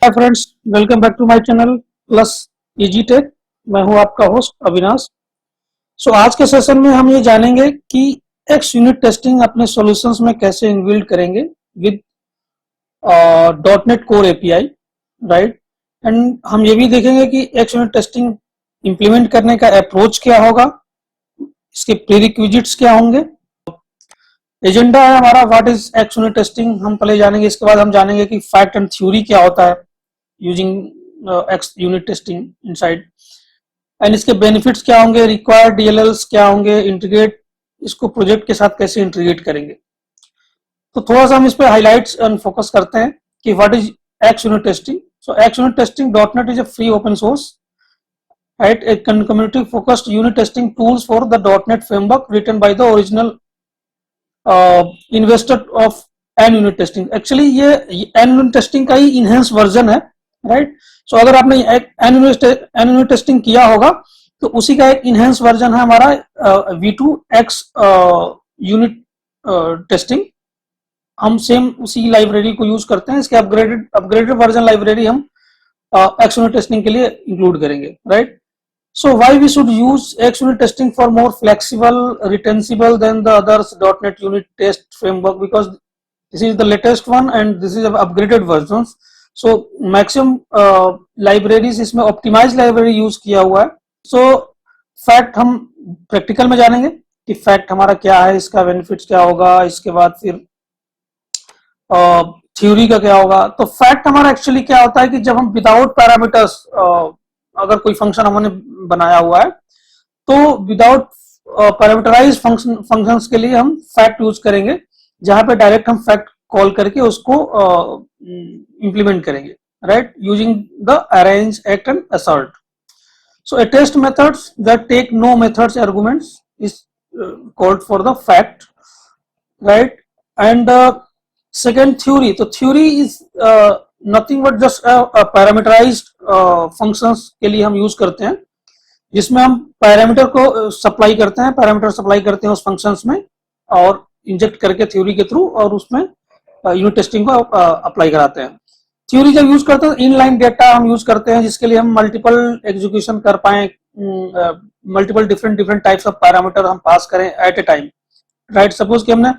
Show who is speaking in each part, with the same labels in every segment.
Speaker 1: Hi friends, welcome back to my channel plus easy tech. मैं हूं आपका host Avinash. आज के सेशन में हम ये जानेंगे कि एक्स यूनिट टेस्टिंग अपने सॉल्यूशंस में कैसे इनबिल्ड करेंगे with dot net core API, right. And हम ये भी देखेंगे कि एक्स यूनिट टेस्टिंग इंप्लीमेंट करने का अप्रोच क्या होगा, इसके प्रीरिक्विजिट्स क्या होंगे। एजेंडा है हमारा what is x unit testing, हम पहले जानेंगे। इसके बाद हम जानेंगे कि फैक्ट एंड थ्योरी क्या होता है using x unit testing inside, and इसके बेनिफिट्स क्या होंगे, रिक्वायर्ड डीएलएल्स क्या होंगे, इंटीग्रेट इसको प्रोजेक्ट के साथ कैसे इंटीग्रेट करेंगे। तो थोड़ा सा हम इस पे हाईलाइट्स एंड फोकस करते हैं कि what is x unit testing. So x unit testing dot net is a free open source, right, a community focused unit testing tools for the .NET framework written by the original investor of an unit testing. Actually ये an unit testing का ही enhance version है, right. So अगर आपने N unit testing किया होगा तो उसी का एक इनहेंस वर्जन है हमारा V2X यूनिट टेस्टिंग। हम सेम उसी लाइब्रेरी को यूज करते हैं। इसके अपग्रेडेड वर्जन लाइब्रेरी हम एक्स यूनिट टेस्टिंग के लिए इंक्लूड करेंगे, right. So why we should use X unit testing for more flexible, retensible than the others .NET unit test framework? Because this is the latest one and this is upgraded versions. So maximum libraries इसमें optimized library use किया हुआ है। So fact हम practical में जानेंगे कि fact हमारा क्या है, इसका benefits क्या होगा, इसके बाद फिर थ्योरी का क्या होगा। तो फैक्ट हमारा एक्चुअली क्या होता है कि जब हम विदाउट पैरामीटर्स अगर कोई फंक्शन हमने बनाया हुआ है तो विदाउट पैरामीटराइज फंक्शंस के लिए हम फैक्ट यूज करेंगे, जहां पे डायरेक्ट हम फैक्ट कॉल करके उसको इंप्लीमेंट करेंगे, right, using the arrange, act and assert. So a test methods that take no methods arguments is called for the fact, right. And second theory, तो theory is nothing but just parameterized functions के लिए हम use करते हैं, जिसमें हम parameter को supply करते हैं, पैरामीटर सप्लाई करते हैं उस फंक्शंस में और इंजेक्ट करके थ्योरी के थ्रू और उसमें यूनिट टेस्टिंग को अप्लाई कराते हैं। थ्योरी जब यूज करते हैं इनलाइन डेटा हम यूज करते हैं, जिसके लिए हम मल्टीपल एग्जीक्यूशन कर पाए, multiple different types of parameter हम पास करें at a time, right. Suppose कि हमने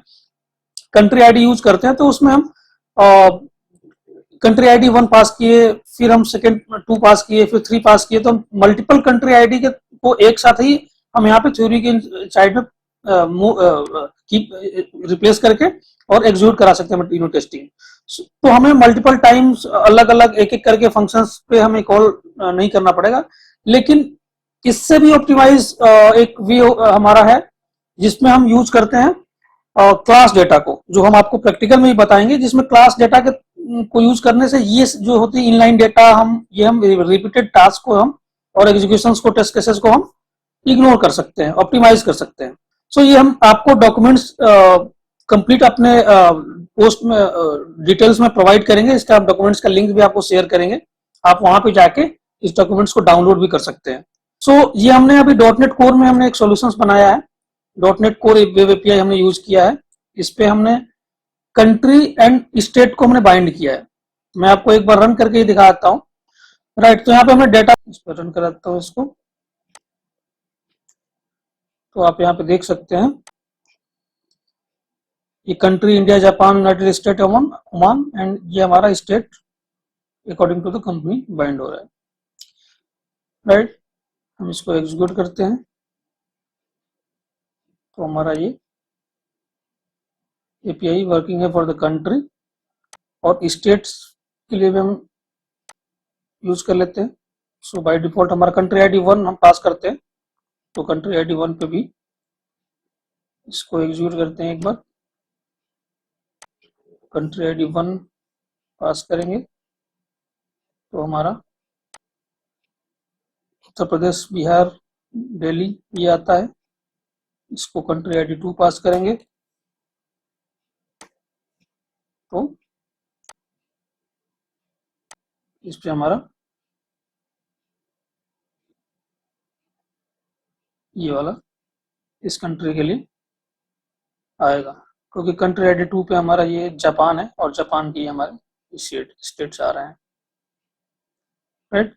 Speaker 1: कंट्री आईडी यूज करते हैं तो उसमें हम कंट्री आईडी 1 पास किए, फिर हम सेकंड 2 पास किए, फिर 3 पास किए, तो हम मल्टीपल कंट्री आईडी के को एक साथ ही हम यहाँ पे थ्योरी के साइड में रिप्लेस करके और एग्जीक्यूट करा सकते हैं यूनिट टेस्टिंग। तो हमें मल्टीपल टाइम्स अलग अलग एक एक करके फंक्शंस पे हमें कॉल नहीं करना पड़ेगा। लेकिन इससे भी ऑप्टिमाइज एक वे हमारा है जिसमें हम यूज करते हैं क्लास डेटा को, जो हम आपको प्रैक्टिकल में ही बताएंगे, जिसमें क्लास डेटा के को यूज करने से ये जो होती है इनलाइन डेटा, हम रिपीटेड टास्क को हम और एग्जीक्यूशंस को, टेस्ट केसेस को हम इग्नोर कर सकते हैं, ऑप्टिमाइज कर सकते हैं। सो ये हम आपको डॉक्यूमेंट्स कंप्लीट अपने पोस्ट में डिटेल्स में प्रोवाइड करेंगे। इसका डॉक्यूमेंट्स का लिंक भी आपको शेयर करेंगे, आप वहां पे जाके इस डॉक्यूमेंट्स को डाउनलोड भी कर सकते हैं। सो ये हमने अभी डॉट नेट कोर में हमने एक सॉल्यूशंस बनाया है, dot net core web API हमने यूज किया है। इस पे हमने कंट्री एंड स्टेट को हमने बाइंड किया है। मैं आपको एक बार रन करके ही दिखाता हूँ, राइट। तो यहाँ पे हमने डेटा, इस पर रन कराता हूँ इसको, तो आप यहाँ पे देख सकते हैं ये country India, Japan, United State, Oman, and ये हमारा state according to the company bind हो रहा है, राइट। हम इसको एग्जीक्यूट करते हैं तो हमारा ये एपीआई वर्किंग है फॉर द कंट्री, और स्टेट्स के लिए भी हम यूज कर लेते हैं। सो बाय डिफॉल्ट हमारा कंट्री आईडी 1 हम पास करते हैं, तो कंट्री आईडी 1 पे भी इसको एग्जीक्यूट करते हैं एक बार। कंट्री आईडी 1 पास करेंगे तो हमारा उत्तर प्रदेश, बिहार, दिल्ली ये आता है। इसको कंट्री आईडी 2 पास करेंगे तो इस पे हमारा ये वाला इस कंट्री के लिए आएगा, क्योंकि कंट्री आईडी 2 पे हमारा ये जापान है और जापान की हमारे स्टेट्स आ रहे हैं। राइट।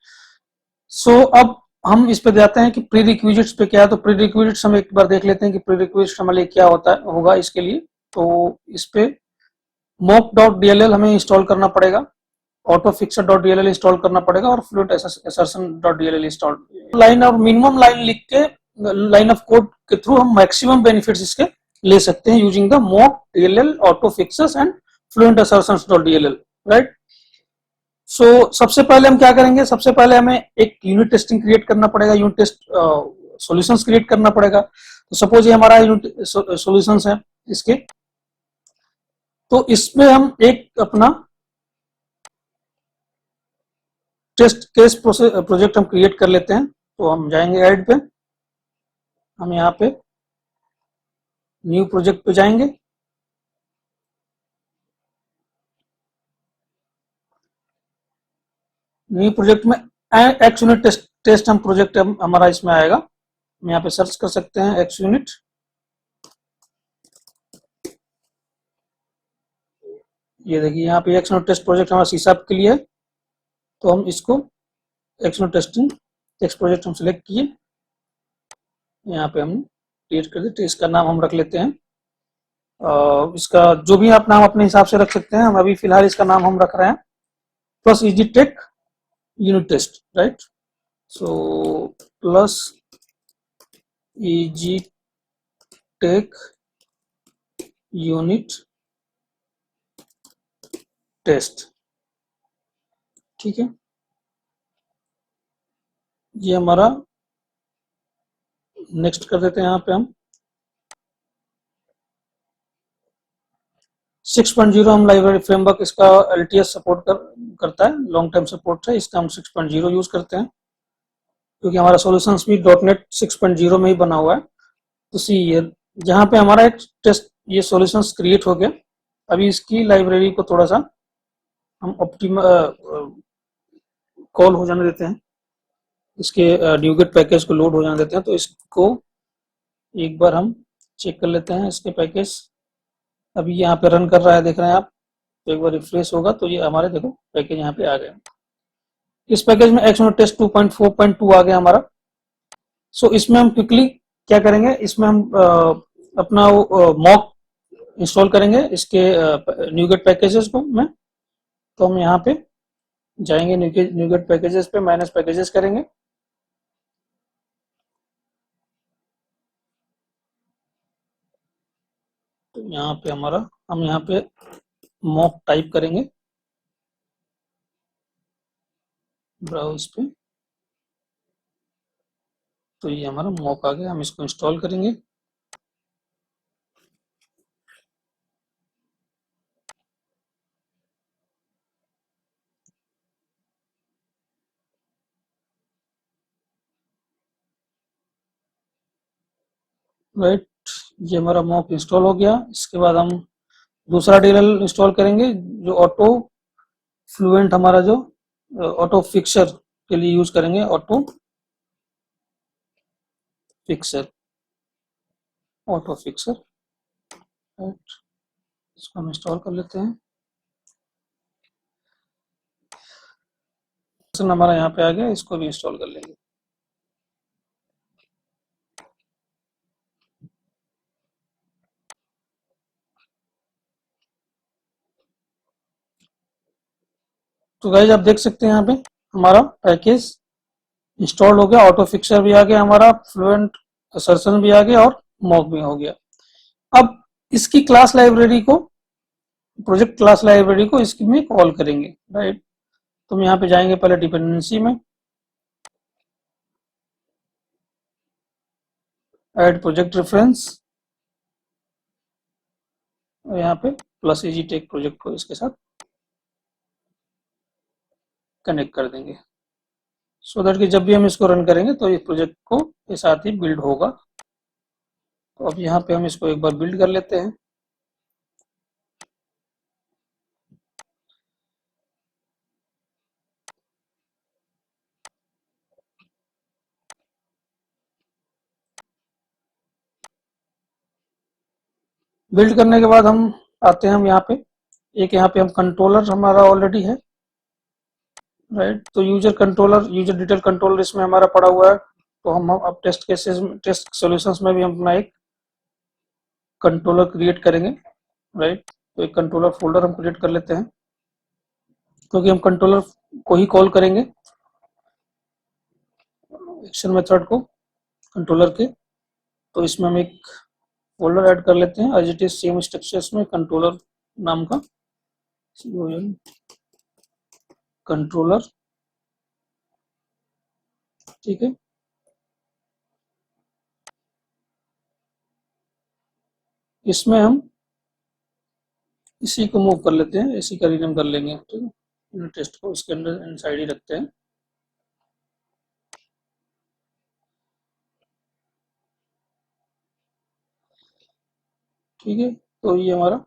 Speaker 1: सो अब हम इस पे जाते हैं कि प्री रिक्विजिट्स पे क्या है। तो प्री रिक्विजिट्स हम एक बार देख लेते हैं कि प्री रिक्विजिट्स हमारे लिए क्या होता है होगा इसके लिए। तो इस पे mock.dll हमें इंस्टॉल करना पड़ेगा, auto fixer dot D L L install करना पड़ेगा और fluent assertion dot D L L install. Line और मिनिमम लाइन लिख के लाइन ऑफ कोड के थ्रू हम मैक्सिमम बेनिफिट्स इसके ले सकते हैं using the mock DLL auto fixers and fluent assertions dot DLL, right. So सबसे पहले हम क्या करेंगे, सबसे पहले हमें एक यूनिट टेस्टिंग क्रिएट करना पड़ेगा, यूनिट टेस्ट सॉल्यूशंस क्रिएट करना पड़ेगा। तो सपोज ये हमारा यूनिट सॉल्यूशंस है इसके, तो इसमें हम एक अपना टेस्ट केस प्रोजेक्ट हम क्रिएट कर लेते हैं। तो हम जाएंगे ऐड पे, हम यहाँ पे न्यू प्रोजेक्ट पे जाएंगे। न्यू प्रोजेक्ट में एक्स यूनिट टेस्ट हम प्रोजेक्ट हमारा इसमें आएगा। हम यहाँ पे सर्च कर सकते हैं एक्स यूनिट। ये देखिए यहाँ पे एक्स यूनिट टेस्ट प्रोजेक्ट हमारा सीसाप के लिए है। तो हम इसको x unit testing text project हम सिलेक्ट किए, यहाँ पे हम क्रिएट कर देते। इसका नाम हम रख लेते हैं, इसका जो भी आप नाम अपने हिसाब से रख सकते हैं। हम अभी फिलहाल इसका नाम हम रख रहे हैं plus easy tech unit test, right. So plus easy tech unit test, ठीक है। ये हमारा नेक्स्ट कर देते हैं। यहाँ पे हम 6.0 हम लाइब्रेरी फ्रेमवर्क इसका LTS सपोर्ट करता है, लॉन्ग टर्म सपोर्ट है, इसका हम 6.0 यूज करते हैं क्योंकि हमारा सॉल्यूशंस भी .NET 6.0 में ही बना हुआ है। तो सी ये जहाँ पे हमारा एक टेस्ट ये सॉल्यूशंस क्रिएट हो गया। अभी इसकी लाइब्रेरी को थोड़ा सा हम कॉल हो जाने देते हैं, इसके ड्यूगेट पैकेज को लोड हो जाने देते हैं। तो इसको एक बार हम चेक कर लेते हैं इसके पैकेज। अभी यहाँ पे रन कर रहा है, देख रहे हैं आप। तो एक बार रिफ्रेश होगा तो ये हमारे देखो पैकेज यहाँ पे आ गए। इस पैकेज में एक्स टेस्ट 2.4.2 आ गया हमारा। सो इसमें हम क्विकली क्या करेंगे, इसमें हम अपना मॉक इंस्टॉल करेंगे इसके न्यूगेट पैकेजेस को में। तो हम यहाँ पे जाएंगे न्यूगेट पैकेजेस पे, माइनस पैकेजेस करेंगे। तो यहाँ पे हमारा हम यहाँ पे मॉक टाइप करेंगे ब्राउज पे। तो ये हमारा मॉक आ गया, हम इसको इंस्टॉल करेंगे। राइट, ये हमारा मॉक इंस्टॉल हो गया। इसके बाद हम दूसरा डीएलएल इंस्टॉल करेंगे जो ऑटो फ्लुएंट हमारा जो ऑटो फिक्सर के लिए यूज करेंगे, auto fixer, auto fixer. Right, इसको हम इंस्टॉल कर लेते हैं। हमारा यहाँ पे आ गया, इसको भी इंस्टॉल कर लेंगे। तो गाइस आप देख सकते हैं यहाँ पे हमारा पैकेज इंस्टॉल हो गया, ऑटो फिक्सर भी आ गया हमारा, फ्लुएंट असर्शन भी आ गया और मॉक भी हो गया। अब इसकी क्लास लाइब्रेरी को, प्रोजेक्ट क्लास लाइब्रेरी को इसकी में कॉल करेंगे, राइट। तो हम यहाँ पे जाएंगे पहले डिपेंडेंसी में, ऐड प्रोजेक्ट रेफरेंस, और यहाँ पे प्लस इजी टेक प्रोजेक्ट को इसके साथ कनेक्ट कर देंगे सो दैट कि जब भी हम इसको रन करेंगे तो इस प्रोजेक्ट को के साथ ही बिल्ड होगा। तो अब यहाँ पे हम इसको एक बार बिल्ड कर लेते हैं। बिल्ड करने के बाद हम आते हैं हम यहाँ पे, एक यहाँ पे हम कंट्रोलर हमारा ऑलरेडी है, राइट। तो user controller, user detail controller इसमें हमारा पड़ा हुआ है। तो हम अब टेस्ट केसेस, टेस्ट सॉल्यूशंस में भी हम अपना एक कंट्रोलर क्रिएट करेंगे, राइट। तो एक कंट्रोलर फोल्डर हम क्रिएट कर लेते हैं, क्योंकि हम कंट्रोलर को ही कॉल करेंगे, एक्शन मेथड को कंट्रोलर के। तो इसमें हम एक फोल्डर ऐड कर लेते हैं as it is same structures में, कंट्रोलर नाम का, कंट्रोलर, ठीक है। इसमें हम इसी को मूव कर लेते हैं, इसी का रीनेम कर लेंगे, ठीक है। टेस्ट को इसके अंदर इनसाइड ही रखते हैं, ठीक है। तो ये हमारा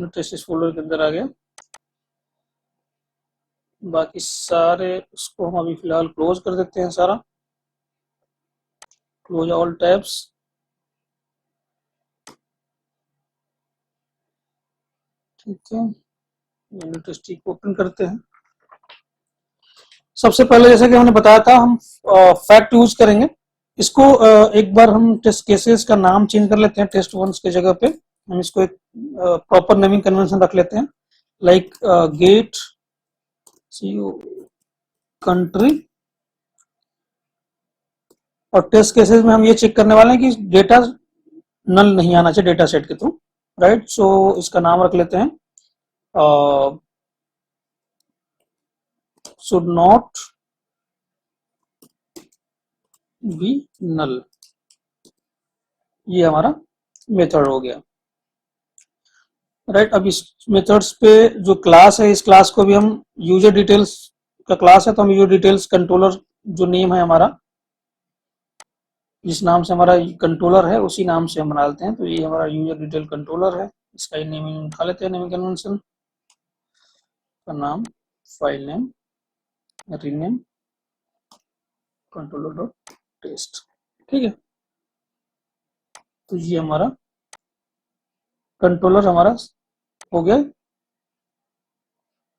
Speaker 1: टेस्ट इस फोल्डर के अंदर आ गया। बाकी सारे उसको हम अभी फिलहाल क्लोज कर देते हैं सारा, क्लोज ऑल टैब्स, ठीक है। यूनिट टेस्ट को ओपन करते हैं। सबसे पहले जैसे कि हमने बताया था, हम फैक्ट यूज करेंगे। इसको एक बार हम टेस्ट केसेस का नाम चेंज कर लेते हैं, टेस्ट वंस के जगह पे हम इसको एक प्रॉपर नेमिंग कन्वेंशन रख लेते हैं, लाइक गेट सीयू कंट्री। और टेस्ट केसेस में हम ये चेक करने वाले हैं कि डेटा नल नहीं आना चाहिए डेटा सेट के थ्रू, राइट। सो इसका नाम रख लेते हैं शुड नॉट बी नल। ये हमारा मेथड हो गया, राइट। अब इस मेथड्स पे जो क्लास है, इस क्लास को भी हम यूजर डिटेल्स का क्लास है, तो हम यूजर डिटेल्स कंट्रोलर जो नेम है हमारा, जिस नाम से हमारा कंट्रोलर है उसी नाम से हम बना लेते हैं। तो ये हमारा यूजर डिटेल कंट्रोलर है, इसका ही नेमिंग उठा लेते हैं, नेमिंग कन्वेंशन का नाम, file name, rename controller dot test, ठीक है। तो ये हमारा कंट्रोलर हमारा हो गया।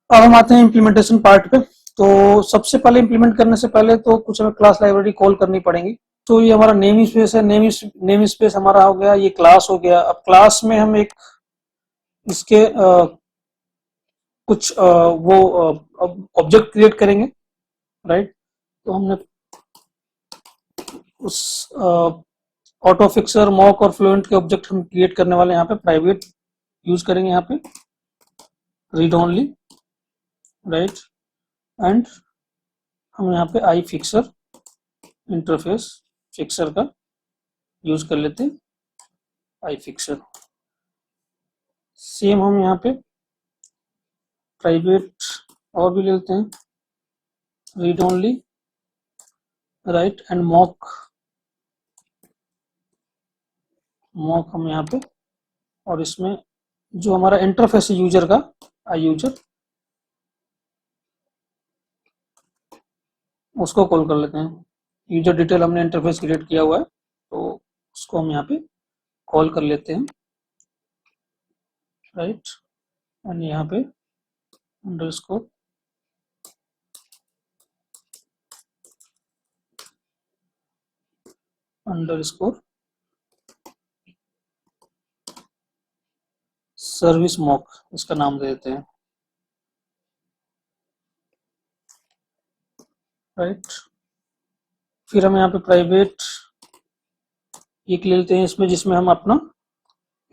Speaker 1: अब हम आते हैं इम्प्लीमेंटेशन पार्ट पे। तो सबसे पहले इम्प्लीमेंट करने से पहले तो कुछ हमें क्लास लाइब्रेरी कॉल करनी पड़ेगी। तो ये हमारा नेम स्पेस है, नेम स्पेस हमारा हो गया, ये क्लास हो गया। अब क्लास में हम एक इसके कुछ वो ऑब्जेक्ट क्रिएट करेंगे, राइट। तो हमने उस ऑटो फिक्सर, मॉक और फ्लुएंट के ऑब्जेक्ट हम क्रिएट करने वाले हैं। यहाँ पे प्राइवेट यूज करेंगे, यहाँ पे रीड ओनली, राइट। एंड हम यहाँ पे आई फिक्सर इंटरफेस फिक्सर का यूज कर लेते हैं, आई फिक्सर। सेम हम यहाँ पे प्राइवेट और भी लेते हैं, read only, right. And mock, mock हम यहाँ पे, और इसमें जो हमारा इंटरफेस है यूजर का, आई यूजर, उसको कॉल कर लेते हैं। यूजर डिटेल हमने इंटरफेस क्रिएट किया हुआ है, तो उसको हम यहाँ पे कॉल कर लेते हैं, राइट। एंड यहाँ पे अंडरस्कोर अंडरस्कोर सर्विस मॉक इसका नाम दे देते हैं, राइट। फिर हम यहाँ पे प्राइवेट एक ले लेते हैं इसमें, जिसमें हम अपना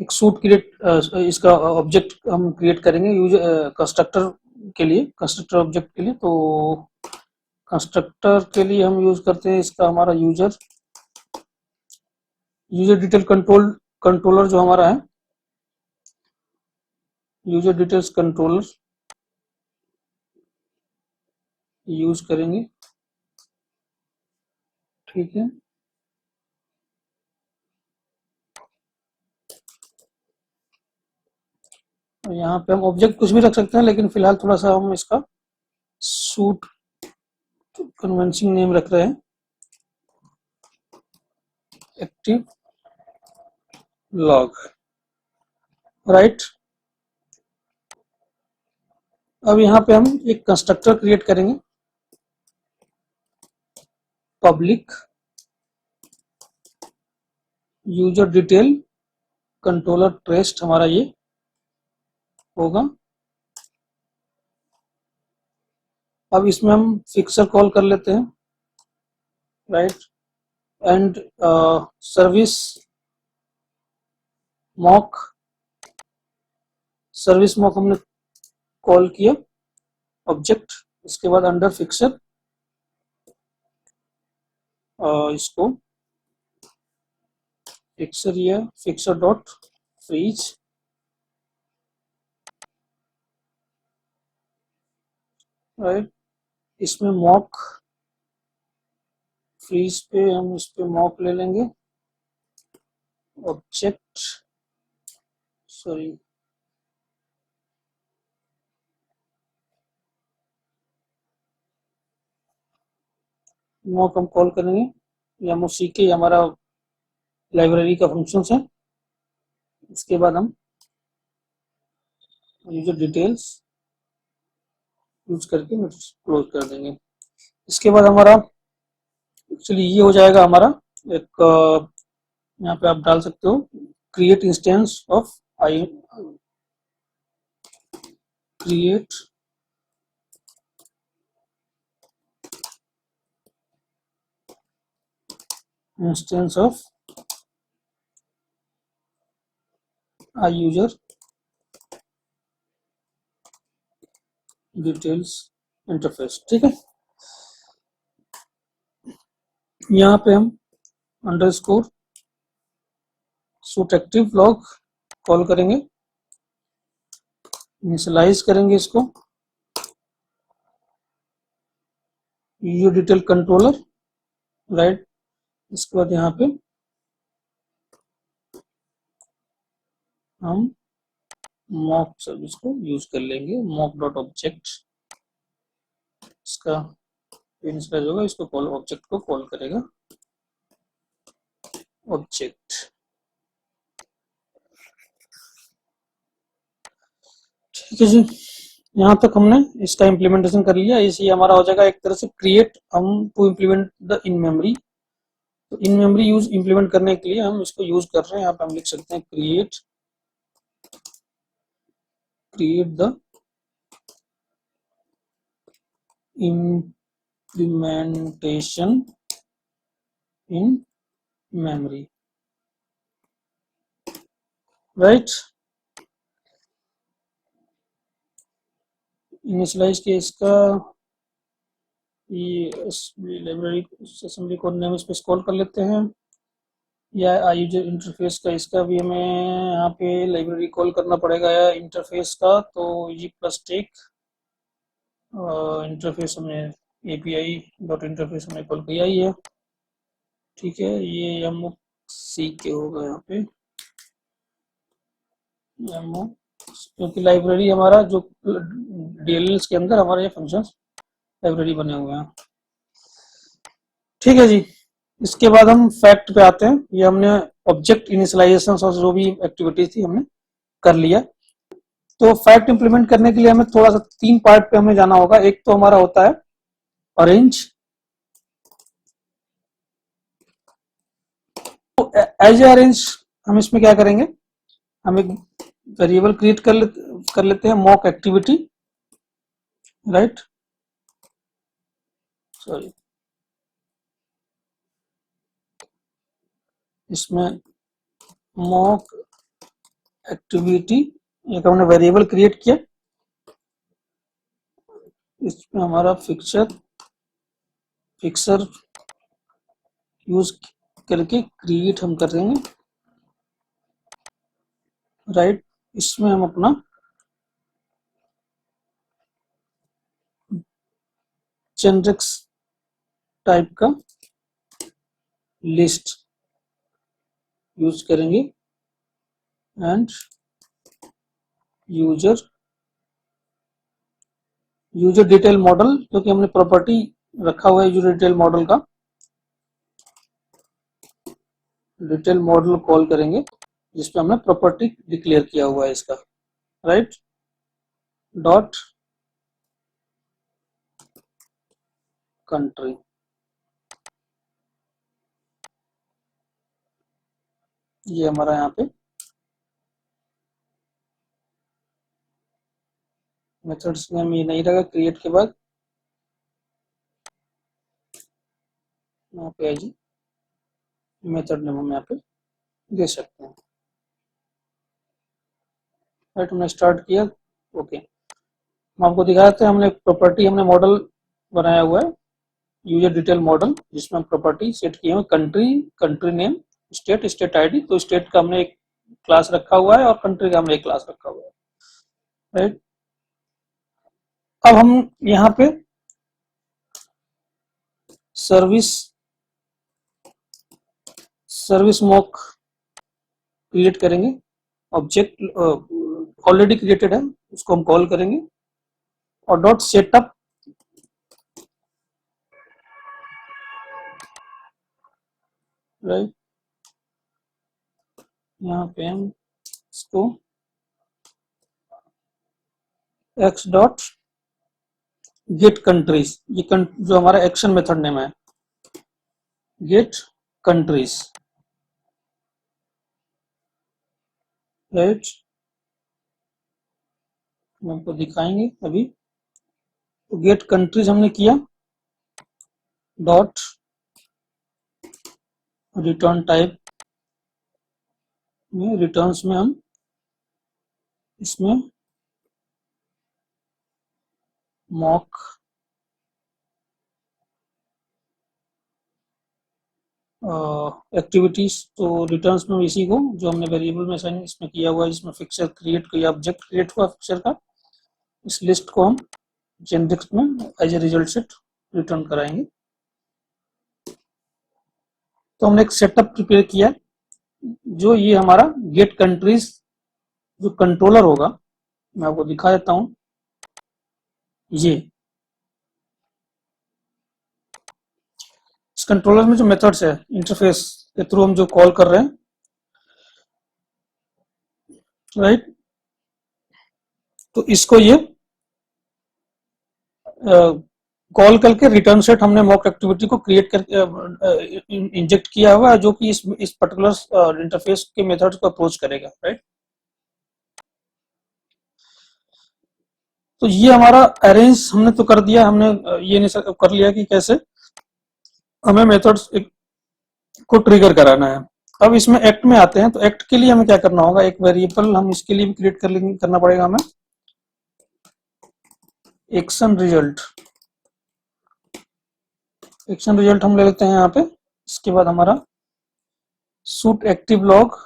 Speaker 1: एक सूट क्रिएट, इसका ऑब्जेक्ट हम क्रिएट करेंगे यूजर कंस्ट्रक्टर के लिए, कंस्ट्रक्टर ऑब्जेक्ट के लिए। तो कंस्ट्रक्टर के लिए हम यूज करते हैं इसका हमारा यूजर डिटेल कंट्रोलर जो हमारा है, यूजर डिटेल्स कंट्रोलर यूज करेंगे, ठीक है। और यहाँ पे हम ऑब्जेक्ट कुछ भी रख सकते हैं, लेकिन फिलहाल थोड़ा सा हम इसका सूट कन्वेंसिंग नेम रख रहे हैं, एक्टिव लॉग, राइट। अब यहाँ पे हम एक कंस्ट्रक्टर क्रिएट करेंगे, public user detail controller trace हमारा ये होगा। अब इसमें हम फिक्सर कॉल कर लेते हैं, राइट, एंड सर्विस मॉक हमने कॉल किया ऑब्जेक्ट। इसके बाद अंडर फिक्सर इसको फिक्सर ये फिक्सर डॉट फ्रीज, राइट, इसमें मॉक फ्रीज पे हम इस पे मॉक ले लेंगे ऑब्जेक्ट, सॉरी मॉक हम कॉल करेंगे, या MOCK हमारा लाइब्रेरी का फंक्शन है। इसके बाद हम यूजर डिटेल्स यूज करके क्लोज कर देंगे। इसके बाद हमारा एक्चुअली ये हो जाएगा हमारा एक यहाँ पे आप डाल सकते हो create instance of I, create instance of I user details interface. ठीक है, यहाँ पे हम underscore suit active log call करेंगे, इनिशियलाइज करेंगे इसको यूजर डिटेल कंट्रोलर, राइट। इसके बाद यहाँ पे हम मॉक सर्विस को यूज कर लेंगे, मॉक डॉट ऑब्जेक्ट, इसका इनिशियलाइज होगा, इसको कॉल ऑब्जेक्ट को कॉल करेगा ऑब्जेक्ट। ठीक है जी, यहाँ तक हमने इसका इम्प्लीमेंटेशन कर लिया। इसी हमारा हो जाएगा एक तरह से क्रिएट हम to implement the in memory. तो इन मेमोरी यूज इम्प्लीमेंट करने के लिए हम इसको यूज कर रहे हैं। यहाँ पे हम लिख सकते हैं create the implementation in memory, right. Initialize के इसका ये लाइब्रेरी असेंबली कोड नेम इस पे कॉल कर लेते हैं, या आई यूजर इंटरफेस का इसका भी हमें यहाँ पे लाइब्रेरी कॉल करना पड़ेगा या इंटरफेस का। तो ये प्लस टेक इंटरफेस हमें API डॉट इंटरफेस हमें कॉल किया ही है। ठीक है, ये MOCK होगा यहाँ पे क्योंकि लाइब्रेरी हमारा जो DLLs के अंदर हमारे ये फंक्शंस लाइब्रेरी बने हुए हैं। ठीक है जी, इसके बाद हम फैक्ट पे आते हैं। ये हमने ऑब्जेक्ट इनिशियलाइजेशन और जो भी एक्टिविटीज थी हमने कर लिया। तो फैक्ट इंप्लीमेंट करने के लिए हमें थोड़ा सा 3 पार्ट पे हमें जाना होगा। एक तो हमारा होता है अरेंज, तो एज ए अरेंज हम इसमें क्या करेंगे, हम एक वेरिएबल क्रिएट कर लेते हैं मॉक एक्टिविटी, राइट, सॉरी इसमें मॉक एक्टिविटी एक हमने वेरिएबल क्रिएट किया, इसमें हमारा फिक्सर यूज करके क्रिएट हम कर देंगे, राइट। इसमें हम अपना जेनरिक्स टाइप का लिस्ट यूज करेंगे एंड यूजर डिटेल मॉडल, क्योंकि हमने प्रॉपर्टी रखा हुआ है यूजर डिटेल मॉडल का, डिटेल मॉडल कॉल करेंगे जिसपे हमने प्रॉपर्टी डिक्लेयर किया हुआ है इसका, राइट, डॉट कंट्री। ये हमारा यहाँ पे मेथड्स नेम ये नहीं रहेगा, क्रिएट के बाद यहाँ पे है जी मेथड नेम हम यहाँ पे दे सकते हैं। राइट, हमने स्टार्ट किया। ओके, हम आपको दिखाया था, हमने प्रॉपर्टी, हमने मॉडल बनाया हुआ है यूजर डिटेल मॉडल, जिसमें हम प्रॉपर्टी सेट किए हुए country, country name, state, state ID. तो स्टेट का हमने एक क्लास रखा हुआ है और कंट्री का हमने एक क्लास रखा हुआ है। राइट, अब हम यहाँ पे सर्विस मॉक क्रिएट करेंगे। ऑब्जेक्ट ऑलरेडी क्रिएटेड है, उसको हम कॉल करेंगे और डॉट सेटअप राइट, यहाँ पे हम इसको x डॉट गेट कंट्रीज, ये जो हमारा एक्शन मेथड नेम है, गेट कंट्रीज। राइट, हम आपको दिखाएंगे अभी। तो गेट कंट्रीज हमने किया, डॉट रिटर्न टाइप में, रिटर्न्स में हम इसमें मॉक एक्टिविटीज, तो रिटर्न्स में इसी को जो हमने वेरिएबल में साइन इसमें किया हुआ है, जिसमें फिक्सर क्रिएट किया, ऑब्जेक्ट क्रिएट हुआ फिक्सर का, इस लिस्ट को हम जेनरिक में as a result set return कराएंगे। तो हमने एक सेटअप प्रिपेयर किया, जो ये हमारा गेट कंट्रीज जो कंट्रोलर होगा, मैं आपको दिखा देता हूं। ये इस कंट्रोलर में जो मेथड्स है, इंटरफेस के थ्रू हम जो कॉल कर रहे हैं, राइट, तो इसको ये कॉल करके रिटर्न सेट हमने मॉक एक्टिविटी को क्रिएट करके इंजेक्ट किया हुआ है, जो कि इस पर्टिकुलर इंटरफेस के मेथड्स को अप्रोच करेगा। राइट, तो ये हमारा अरेंज हमने तो कर दिया, हमने ये नहीं कर लिया कि कैसे हमें मेथड्स को ट्रिगर कराना है। अब इसमें एक्ट में आते हैं, तो एक्ट के लिए हमें क्या करना होगा, एक वेरिएबल हम इसके लिए भी क्रिएट करना पड़ेगा हमें, एक्शन रिजल्ट। एक्शन रिजल्ट हम ले लेते हैं यहाँ पे। इसके बाद हमारा सूट एक्टिव लॉग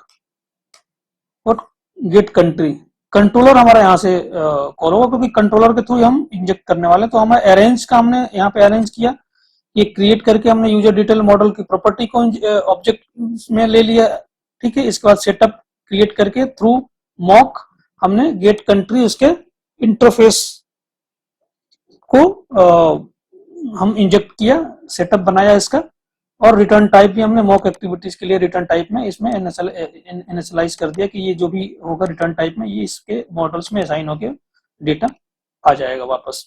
Speaker 1: और गेट कंट्री, कंट्रोलर हमारा यहाँ से कॉल होगा, क्योंकि कंट्रोलर के थ्रू हम इंजेक्ट करने वाले। तो हमें अरेंज का हमने यहाँ पे अरेंज किया, ये क्रिएट करके हमने यूजर डिटेल मॉडल की प्रॉपर्टी को ऑब्जेक्ट में ले लिया। ठीक है, इसके बाद सेटअप क्रिएट करके थ्रू मॉक हमने गेट कंट्री उसके इंटरफेस को हम इंजेक्ट किया, सेटअप बनाया इसका, और रिटर्न टाइप भी हमने मॉक एक्टिविटीज के लिए रिटर्न टाइप में इसमें इनिशियलाइज कर दिया कि ये जो भी होगा रिटर्न टाइप में, ये इसके मॉडल्स में असाइन होकर डेटा आ जाएगा वापस।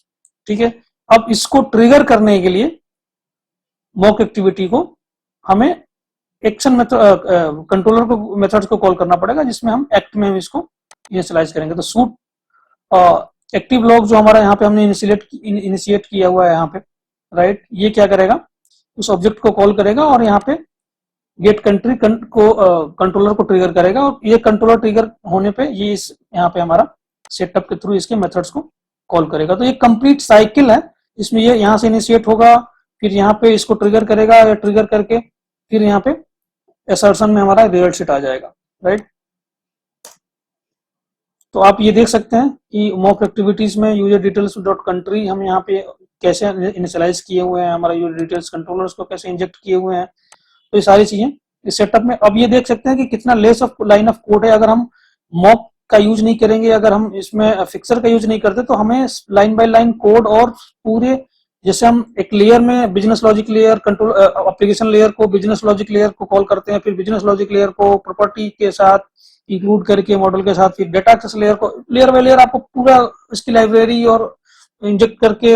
Speaker 1: ठीक है, अब इसको ट्रिगर करने के लिए मॉक एक्टिविटी को हमें एक्शन मेथड कंट्रोलर को मेथड्स को कॉल करना पड़ेगा, जिसमें हम एक्ट में इसको इनिशियलाइज करेंगे। तो सूट एक्टिव लॉग जो हमारा यहाँ पे हमने इनिशिएट किया हुआ है यहाँ पे, राइट, ये क्या करेगा, उस ऑब्जेक्ट को कॉल करेगा और यहाँ पे गेट कंट्री को कंट्रोलर को ट्रिगर करेगा, और ये कंट्रोलर ट्रिगर होने पे ये यहाँ पे हमारा सेटअप के थ्रू इसके मेथड्स को कॉल करेगा। तो ये कंप्लीट साइकिल है, इसमें ये यहाँ से इनिशिएट होगा, फिर यहाँ पे इसको ट्रिगर करेगा, या ट्रिगर करके फिर यहाँ पे असर्शन में हमारा रिजल्ट सेट आ जाएगा। राइट, तो आप ये देख सकते हैं कि मॉक एक्टिविटीज में यूजर डिटेल्स डॉट कंट्री हम यहाँ पे कैसे इनिशियलाइज किए हुए हैं, हमारा यूजर डिटेल्स कंट्रोलर्स को कैसे इंजेक्ट किए हुए हैं, तो ये सारी चीजें इस सेटअप में। अब ये देख सकते हैं कि कितना less of line of code है। अगर हम मॉक का यूज नहीं करेंगे, अगर हम इसमें फिक्सर का यूज नहीं करते, तो हमें लाइन बाय लाइन कोड और पूरे, जैसे हम एक लेयर में business logic layer, control application layer को बिजनेस लॉजिक लेयर को कॉल करते हैं, फिर बिजनेस लॉजिक लेयर को प्रॉपर्टी के साथ इंक्लूड करके मॉडल के साथ, फिर डेटा एक्सेस लेयर को, लेयर बाय लेयर आपको पूरा इसकी लाइब्रेरी और इंजेक्ट करके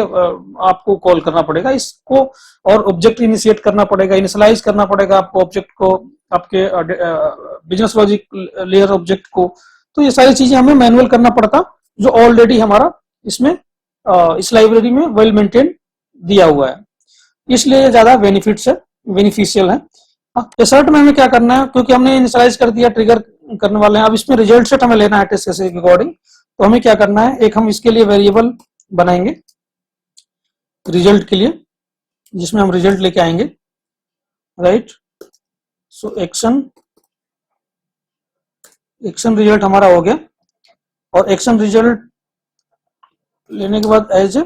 Speaker 1: आपको कॉल करना पड़ेगा इसको, और ऑब्जेक्ट इनिशिएट करना पड़ेगा, इनिशियलाइज करना पड़ेगा आपको ऑब्जेक्ट को, आपके बिजनेस लॉजिक लेयर ऑब्जेक्ट को। तो ये सारी चीजें हमें मैनुअल करना पड़ता, जो ऑलरेडी हमारा इसमें इस लाइब्रेरी में वेल मेंटेन दिया हुआ है, इसलिए ज्यादा बेनिफिशियल है। एसर्ट में हमें क्या करना है, क्योंकि हमने इनिशियलाइज कर दिया, ट्रिगर करने वाले हैं, अब इसमें रिजल्ट सेट हमें लेना है टेस्ट केसेस के अकॉर्डिंग। तो हमें क्या करना है, एक हम इसके लिए वेरिएबल बनाएंगे रिजल्ट के लिए, जिसमें हम रिजल्ट लेके आएंगे, राइट। सो एक्शन रिजल्ट हमारा हो गया, और एक्शन रिजल्ट लेने के बाद एज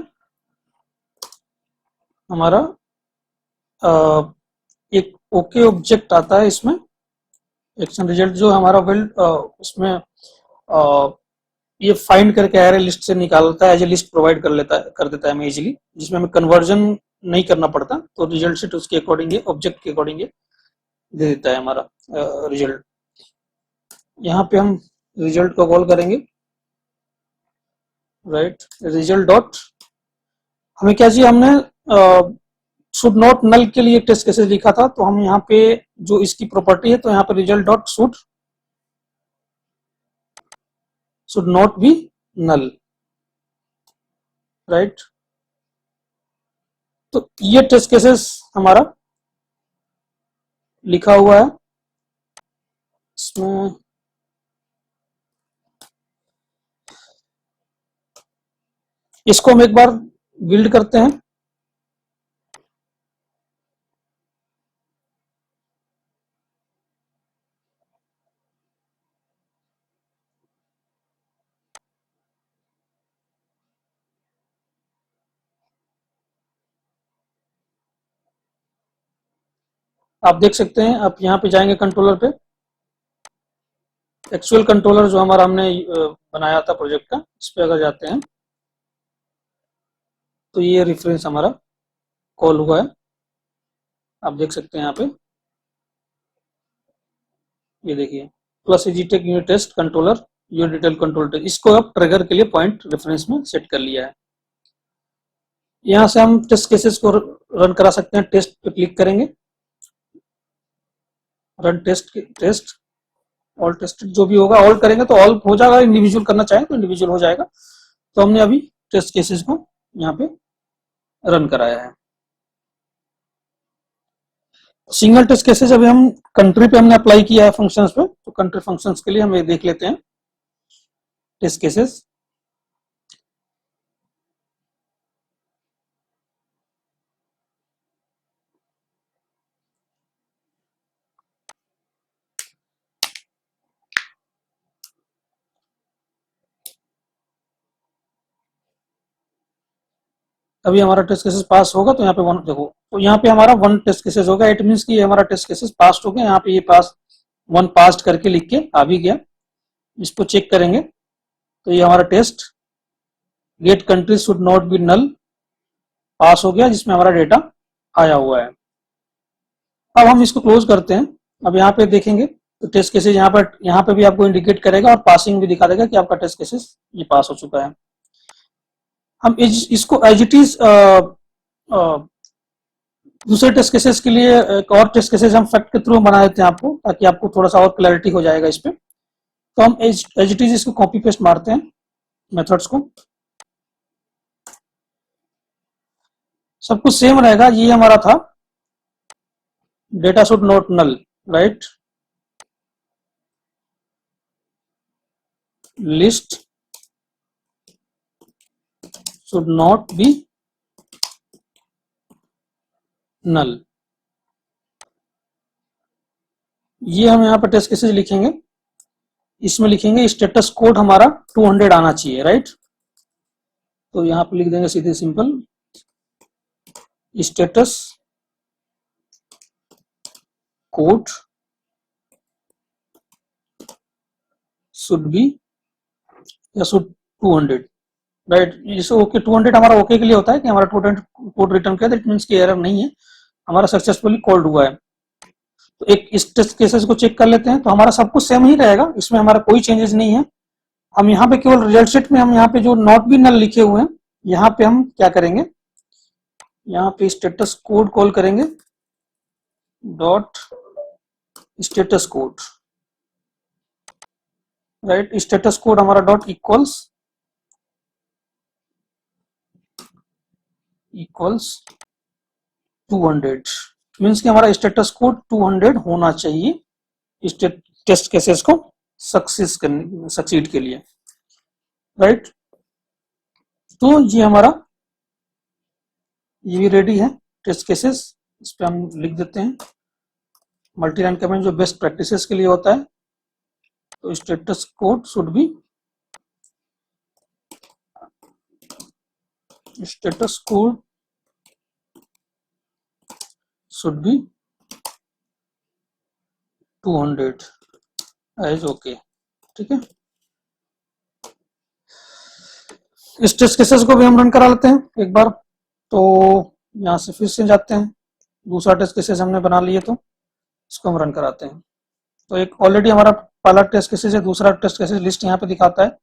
Speaker 1: हमारा एक ओके ऑब्जेक्ट आता है इसमें, एक्शन रिजल्ट जो हमारा उसमें ये फाइंड करके एरे लिस्ट से निकालता है, एज ए लिस्ट प्रोवाइड कर देता है हमें इजीली, जिसमें हमें कन्वर्जन नहीं करना पड़ता। तो रिजल्ट सेट उसके अकॉर्डिंग ऑब्जेक्ट के अकॉर्डिंग दे देता है हमारा रिजल्ट। यहाँ पे हम रिजल्ट को कॉल करेंगे, राइट। रिजल्ट डॉट हमें क्या चाहिए, हमने शुड नॉट नल के लिए टेस्ट केसेस लिखा था, तो हम यहाँ पे जो इसकी प्रॉपर्टी है, तो यहाँ पे result dot should not be null, right. तो ये टेस्ट केसेस हमारा लिखा हुआ है इसमें। इसको हम एक बार बिल्ड करते हैं। आप देख सकते हैं, आप यहाँ पे जाएंगे कंट्रोलर पे, एक्चुअल कंट्रोलर जो हमारा हमने बनाया था प्रोजेक्ट का, इस पे अगर जाते हैं तो ये रेफरेंस हमारा कॉल हुआ है, आप देख सकते हैं यहाँ पे, ये देखिए प्लस एजीटेक unit test controller your detail control test, इसको अब ट्रिगर के लिए पॉइंट रेफरेंस में सेट कर लिया है। यहाँ से हम टेस्ट केसेस को रन करा सकते हैं, टेस्ट पे क्लिक करेंगे, रन टेस्ट ऑल टेस्टेड जो भी होगा ऑल करेंगे तो ऑल हो जाएगा, इंडिविजुअल करना चाहें तो इंडिविजुअल हो जाएगा। तो हमने अभी टेस्ट केसेस को यहाँ पे रन कराया है। सिंगल टेस्ट केसेस अभी हम कंट्री पे हमने अप्लाई किया है फंक्शंस पे, तो कंट्री फंक्शंस के लिए हम ये देख लेते हैं टेस्ट केसेस। अभी हमारा टेस्ट केसेस पास होगा, तो यहाँ पे वन देखो, तो यहाँ पे हमारा वन टेस्ट केसेस होगा, इट मींस कि हमारा टेस्ट केसेस पास हो गया। यहाँ पे ये पास वन पास करके लिख के आ भी गया। इसको चेक करेंगे तो ये हमारा test get country should not be null pass हो गया, जिसमें हमारा डेटा आया हुआ है। अब हम इसको क्लोज करते हैं। अब यहाँ पे देखेंगे तो टेस्ट केसेस यहाँ पे भी आपको इंडिकेट करेगा और पासिंग भी दिखा देगा कि आपका टेस्ट केसेस ये पास हो चुका है। हम इसको एज इट इज दूसरे टेस्ट केसेस के लिए एक और टेस्ट केसेस हम फैक्ट के थ्रू बना देते हैं आपको, ताकि आपको थोड़ा सा और क्लैरिटी हो जाएगा इस पे। तो हम एज इट इज इसको कॉपी पेस्ट मारते हैं मेथड्स को, सब कुछ सेम रहेगा। ये हमारा था data should not null, right. List should not be null, ये हम यहाँ पर टेस्ट केसेस लिखेंगे। इसमें लिखेंगे स्टेटस कोड हमारा 200 आना चाहिए, राइट। तो यहाँ पे लिख देंगे सीधे simple status code should B या शुड 200, राइट। इसे ओके 200 हमारा ओके के लिए होता है कि हमारा 200 कोड रिटर्न किया, दैट मींस कि एरर नहीं है, हमारा सक्सेसफुली कॉल्ड हुआ है। तो एक इस टेस्ट केसेस को चेक कर लेते हैं, तो हमारा सब कुछ सेम ही रहेगा, इसमें हमारा कोई चेंजेस नहीं है। हम यहाँ पे केवल रिजल्ट सेट में हम यहाँ पे जो नॉट बी नल लिखे हुए हैं, यहाँ पे हम क्या करेंगे, यहाँ पे स्टेटस कोड कॉल करेंगे, dot status code, right. Status code हमारा डॉट इक्वल्स 200, मीन्स कि हमारा स्टेटस कोड 200 होना चाहिए टेस्ट केसेस को सक्सीड के लिए, राइट। तो ये हमारा ये भी रेडी है टेस्ट केसेस। इस पे हम लिख देते हैं मल्टी लाइन कमेंट जो बेस्ट प्रैक्टिसेस के लिए होता है। तो status code should be should be 200 as okay, ठीक है। इस टेस्ट केसेस को भी हम रन करा लेते हैं एक बार। तो यहाँ से फिर से जाते हैं, दूसरा टेस्ट केसेस हमने बना लिए तो इसको हम रन कराते हैं। तो एक ऑलरेडी हमारा पहला टेस्ट केसेस है, दूसरा टेस्ट केसेस लिस्ट यहाँ पे दिखाता है।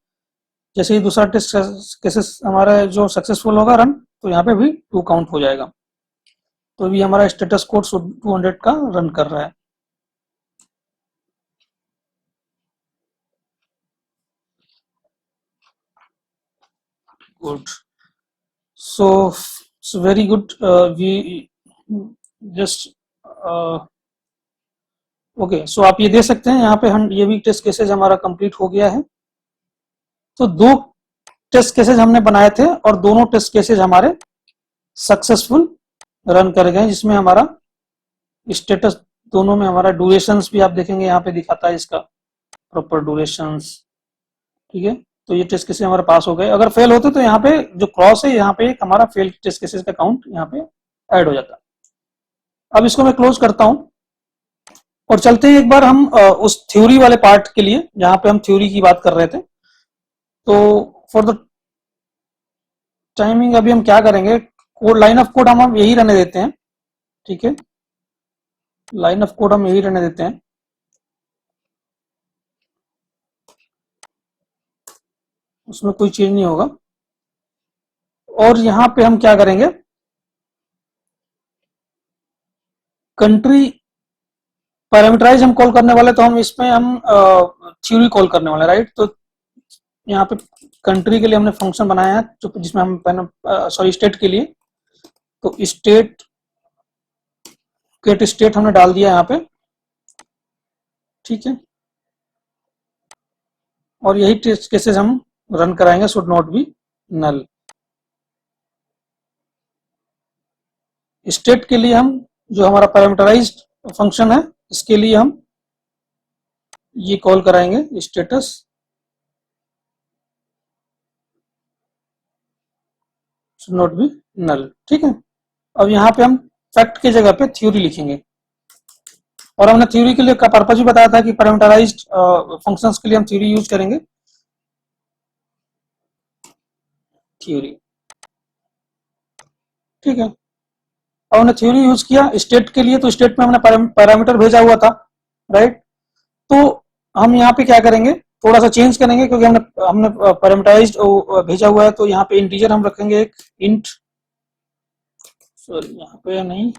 Speaker 1: जैसे ही दूसरा टेस्ट केसेस हमारा जो सक्सेसफुल होगा रन, तो यहाँ पे भी 2 काउंट हो जाएगा। तो अभी हमारा स्टेटस कोड 200 का रन कर रहा है। Good, so very good. We just okay, so आप ये दे सकते हैं यहाँ पे हम ये भी टेस्ट केसेस हमारा कंप्लीट हो गया है। तो 2 टेस्ट केसेस हमने बनाए थे और दोनों टेस्ट केसेस हमारे सक्सेसफुल रन कर गए, जिसमें हमारा स्टेटस दोनों में हमारा ड्यूरेशंस भी आप देखेंगे यहाँ पे दिखाता है इसका प्रॉपर ड्यूरेशंस, ठीक है। तो ये टेस्ट केसेस हमारे पास हो गए। अगर फेल होते तो यहाँ पे जो क्रॉस है यहाँ पे एक हमारा फेल टेस्ट केसेस का काउंट यहाँ पे ऐड हो जाता। अब इसको मैं क्लोज करता हूँ और चलते हैं एक बार हम उस थ्योरी वाले पार्ट के लिए जहां पे हम थ्योरी की बात कर रहे थे। तो फॉर द टाइमिंग अभी हम क्या करेंगे, कोड लाइन ऑफ कोड हम यही रहने देते हैं, ठीक है। लाइन ऑफ कोड हम यही रहने देते हैं, उसमें कोई चेंज नहीं होगा। और यहां पे हम क्या करेंगे, कंट्री पैरामीटराइज हम कॉल करने वाले, तो हम इसमें हम थ्योरी कॉल करने वाले, राइट। तो यहाँ पे कंट्री के लिए हमने फंक्शन बनाया है जो जिसमें हम सॉरी स्टेट के लिए, तो स्टेट गेट स्टेट हमने डाल दिया यहाँ पे, ठीक है। और यही टेस्ट केसेस हम रन कराएंगे, should not be null. State के लिए हम जो हमारा पैरामीटराइज्ड फंक्शन है इसके लिए हम ये कॉल कराएंगे status should not be null, ठीक है। अब यहाँ पे हम फैक्ट की जगह पे थ्योरी लिखेंगे। और हमने थ्योरी के लिए का पर्पज भी बताया था कि पैरामीटराइज्ड फंक्शंस के लिए हम थ्योरी यूज करेंगे, थ्योरी, ठीक है। और हमने थ्योरी यूज किया स्टेट के लिए, तो स्टेट में हमने पैरामीटर भेजा हुआ था, राइट। तो हम यहाँ पे क्या करेंगे, थोड़ा सा चेंज करेंगे क्योंकि हमने हमने पैरामीटराइज्ड भेजा हुआ है। तो यहाँ पे इंटीजर हम रखेंगे एक इंट, सॉरी यहाँ पे नहीं,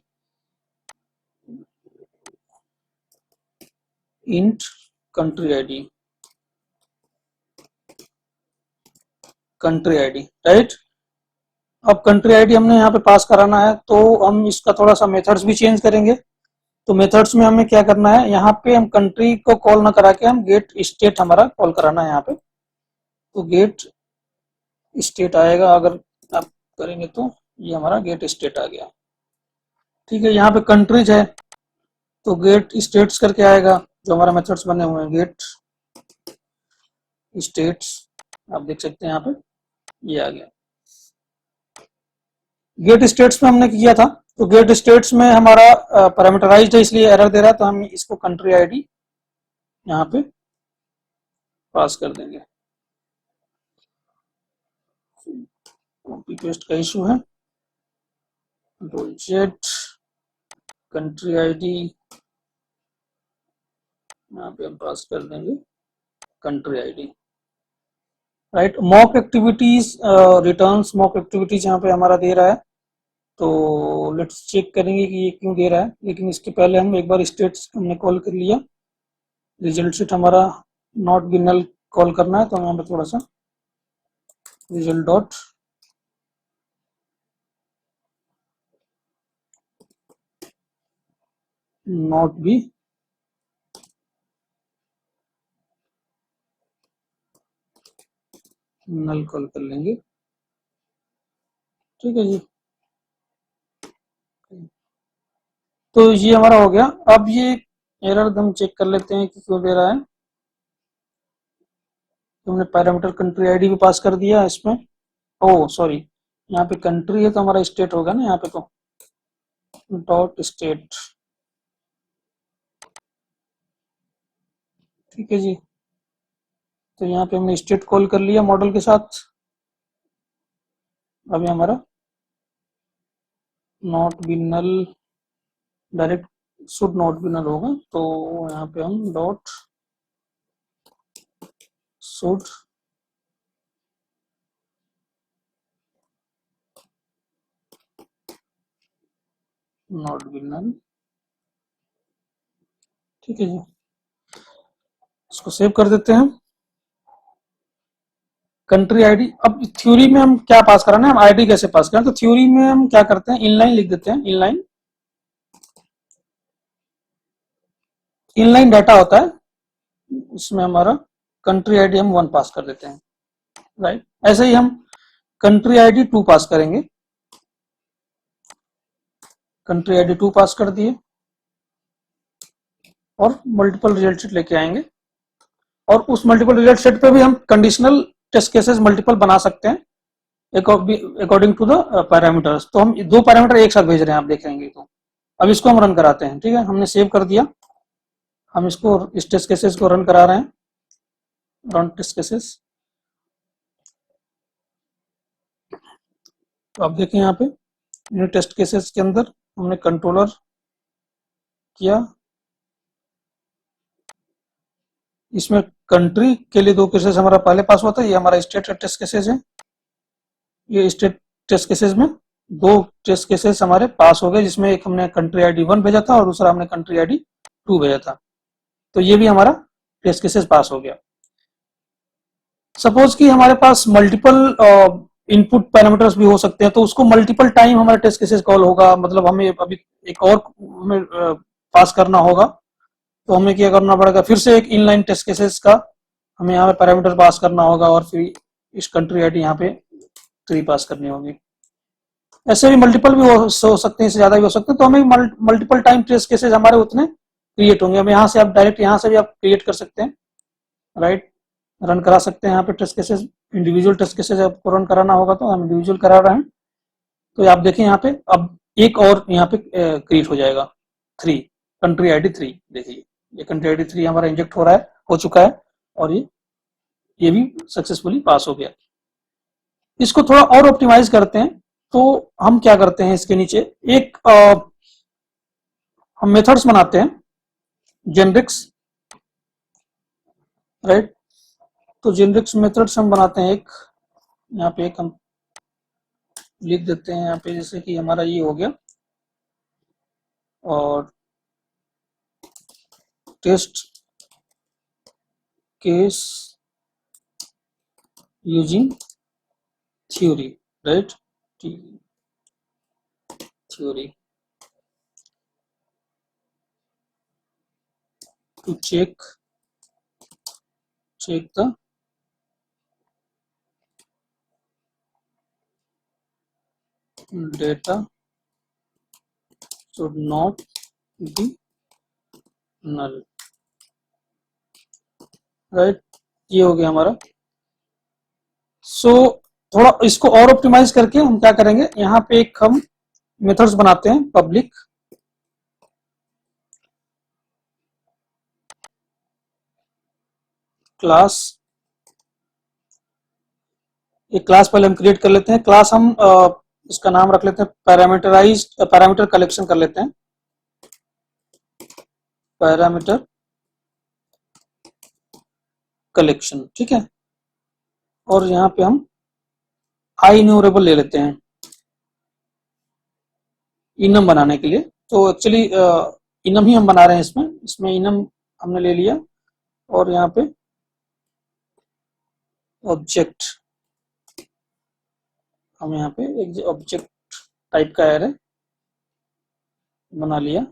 Speaker 1: int country ID, country ID, right. अब कंट्री आईडी हमने यहाँ पे पास कराना है, तो हम इसका थोड़ा सा मेथड्स भी चेंज करेंगे। तो मेथड्स में हमें क्या करना है, यहाँ पे हम कंट्री को कॉल ना करा के हम गेट स्टेट हमारा कॉल कराना है यहाँ पे। तो गेट स्टेट आएगा, अगर आप करेंगे तो ये हमारा गेट स्टेट आ गया, ठीक है। यहाँ पे कंट्रीज है तो गेट स्टेट्स करके आएगा, जो हमारा मेथड्स बने हुए हैं गेट स्टेट्स, आप देख सकते हैं यहाँ पे ये आ गया। गेट स्टेट्स में हमने किया था, तो गेट स्टेट्स में हमारा पैरामीटराइज्ड है इसलिए एरर दे रहा है, तो हम इसको कंट्री आईडी यहाँ पे पास कर देंगे। कॉपी पेस्ट का इशू है, जेट कंट्री आईडी यहाँ पे हम पास कर देंगे country ID, right. Mock activities returns mock activities यहाँ पे हमारा दे रहा है, तो लेट्स चेक करेंगे कि ये क्यों दे रहा है। लेकिन इसके पहले हम एक बार स्टेट्स हमने कॉल कर लिया, रिजल्ट सेट हमारा नॉट बी नल कॉल करना है, तो यहाँ पे थोड़ा सा result dot not be null call कर लेंगे। ठीक है जी, तो ये हमारा हो गया। अब ये एरर हम चेक कर लेते हैं कि क्यों दे रहा है। तो हमने पैरामीटर कंट्री आईडी भी पास कर दिया इसमें। ओ सॉरी, यहाँ पे कंट्री है तो हमारा स्टेट होगा ना, यहाँ पे तो डॉट स्टेट। ठीक है जी, तो यहाँ पे हमने स्टेट कॉल कर लिया मॉडल के साथ। अभी हमारा not be null direct should not be null होगा, तो यहाँ पे हम dot should not be null. ठीक है जी, इसको सेव कर देते हैं। कंट्री आईडी, अब थ्योरी में हम क्या पास कराना है, हम आईडी कैसे पास करें, तो थ्योरी में हम क्या करते हैं, इनलाइन लिख देते हैं। इनलाइन इनलाइन डाटा होता है, इसमें हमारा कंट्री आईडी हम 1 पास कर देते हैं। राइट, ऐसे ही हम कंट्री आईडी 2 पास करेंगे। कंट्री आईडी 2 पास कर दिए और मल्टीपल रिजल्ट सेट लेके आएंगे, और उस मल्टीपल रिजल्ट सेट पे भी हम कंडीशनल टेस्ट केसेस मल्टीपल बना सकते हैं अकॉर्डिंग टू द पैरामीटर्स। तो हम 2 पैरामीटर एक साथ भेज रहे हैं, आप देखेंगे। तो अब इसको हम रन कराते हैं। ठीक है, हमने सेव कर दिया, हम इसको इस टेस्ट केसेस को रन करा रहे हैं। रन टेस्ट केसेस, तो आप देखें यहाँ पे इन टेस्ट केसेस के अंदर हमने कंट्रोलर किया। इसमें कंट्री के लिए 2 केसेस हमारा पहले पास हुआ था, ये हमारा स्टेट टेस्ट केसेस है। ये स्टेट टेस्ट केसेस में 2 टेस्ट केसेस हमारे पास हो गए, जिसमें एक हमने कंट्री आईडी 1 भेजा था और दूसरा हमने कंट्री आईडी 2 भेजा था। तो ये भी हमारा टेस्ट केसेस पास हो गया। सपोज कि हमारे पास मल्टीपल इनपुट पैरामीटर्स भी हो सकते हैं, तो उसको मल्टीपल टाइम हमारा टेस्ट केसेस कॉल होगा, मतलब हमें अभी एक और हमें पास करना होगा। तो हमें क्या करना पड़ेगा, फिर से एक इनलाइन टेस्ट केसेस का हमें यहाँ पे पैरामीटर पास करना होगा, और फिर इस कंट्री आईडी यहाँ पे 3 पास करनी होगी। ऐसे भी मल्टीपल भी हो सकते हैं, इससे ज्यादा भी हो सकते हैं। तो हमें मल्टीपल टाइम टेस्ट केसेस हमारे उतने क्रिएट होंगे। हम यहाँ से आप डायरेक्ट यहाँ से भी आप क्रिएट कर सकते हैं, राइट, रन करा सकते हैं। यहाँ पे test cases, individual test cases आपको रन कराना होगा, तो हम इंडिविजुअल करा रहे हैं। तो आप देखें यहाँ पे अब एक और यहाँ पे क्रिएट हो जाएगा 3, कंट्री आईडी 3। देखिए ये कंट्री आईडी 3 हमारा इंजेक्ट हो रहा है, हो चुका है, और ये भी सक्सेसफुली पास हो गया। इसको थोड़ा और ऑप्टिमाइज करते हैं। तो हम क्या करते हैं, इसके नीचे एक हम मेथड्स बनाते हैं, जेनरिक्स। राइट, तो जेनरिक्स मेथड्स हम बनाते हैं एक, यहाँ पे एक हम लिख देते हैं यहाँ पे, जैसे कि हमारा ये हो गया, और test case using theory. Right, theory to check the data should not be null। Right, ये हो गया हमारा। सो थोड़ा इसको और ऑप्टिमाइज करके हम क्या करेंगे, यहाँ पे एक हम मेथड्स बनाते हैं, पब्लिक क्लास। एक क्लास पहले हम क्रिएट कर लेते हैं। क्लास हम इसका नाम रख लेते हैं पैरामीटर कलेक्शन कर लेते हैं, पैरामीटर कलेक्शन। ठीक है, और यहाँ पे हम आई इन्यूमरेबल ले लेते हैं इनम बनाने के लिए। तो एक्चुअली इनम ही हम बना रहे हैं इसमें, इनम हमने ले लिया और यहाँ पे ऑब्जेक्ट, हम यहाँ पे एक ऑब्जेक्ट टाइप का एरे बना लिया।